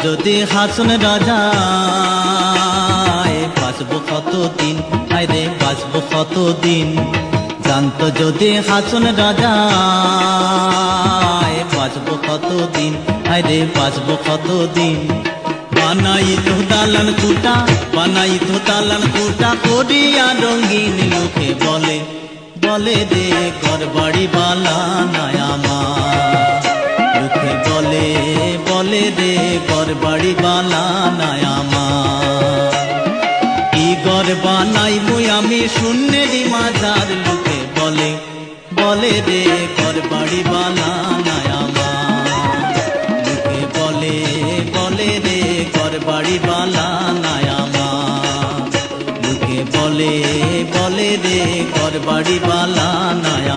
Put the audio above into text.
যদি হাসন রাজা বাঁচবো কতদিন, হায়রে বাঁচবো কতদিন। জানতো যদি হাসন রাজা বাঁচবো কতদিন, হায়রে বাঁচবো কতদিন। বানাইতো দালান কুটা, বানাইতো দালান কুটা করিয়া রঙিন, লোকে বলে বলে রে ঘর বাড়ি বালা নাই আমার। লোকে বলে বলে রে ঘর বাড়ি বালা নাই আমার। কি ঘর বানাই মুই আমি শূন্যেরই মাজার, লোকে বলে বলে রে ঘর বাড়ি বালা নাই আমার। লোকে বলে বলে রে ঘর বাড়ি বালা নাই আমার। লোকে বলে বলে রে ঘর বাড়ি বালা